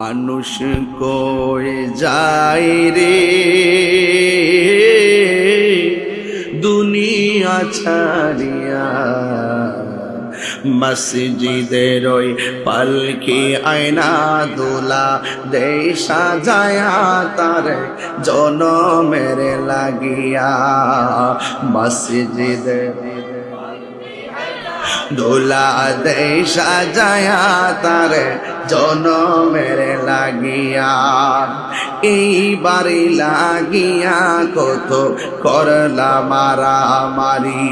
মানুষ কই যায় রে দুনিয়া ছাড়িয়া, মসজিদের ওই পালকি আয়না দোলা দে সাজায়া তার জনমের লাগিয়া। মসজিদের দোলা দে সাজায়া তার জনমের লাগিয়া। এইবারে লাগিয়া কত করলা মারামারি,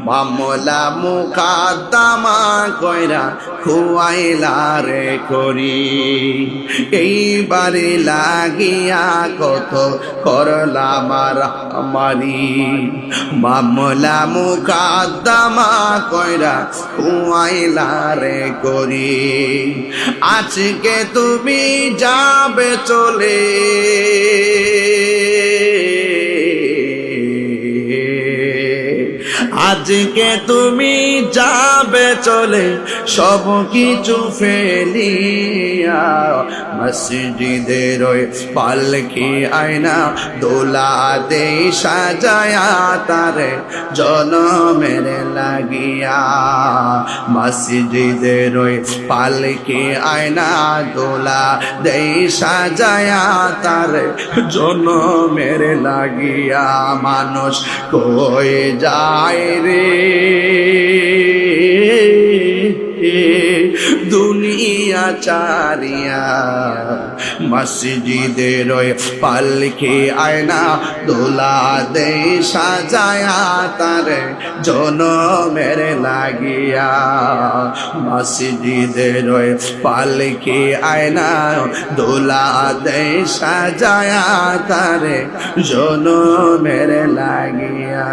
মামলা মুকাদ্দমা কইরা খুয়াইলা রে করি। এইবারে লাগিয়া কত করলা মারামারি, মামলা মুকাদ্দমা কইরা খুয়াইলা রে করি। আজকে তুমি যাবে চলে, আজকে তুমি যাবে চলে সব কিছু ফেলিয়া। মসজিদের ওই পালকি আয়না দোলা দে সাজায়া তারে জনমের লাগিয়া। মসজিদের ওই পালকি আয়না দোলা দে সাজায়া তারে জনমের লাগিয়া। মানুষ কই যায় রে দুনিয়া ছাড়িয়া, মসজিদের ওই পালকি আয়না দোলা দে সাজায়া তার জনমের লাগিয়া। মসজিদের ওই পালকি আয়না দোলা দে সাজায়া তার জনমের লাগিয়া।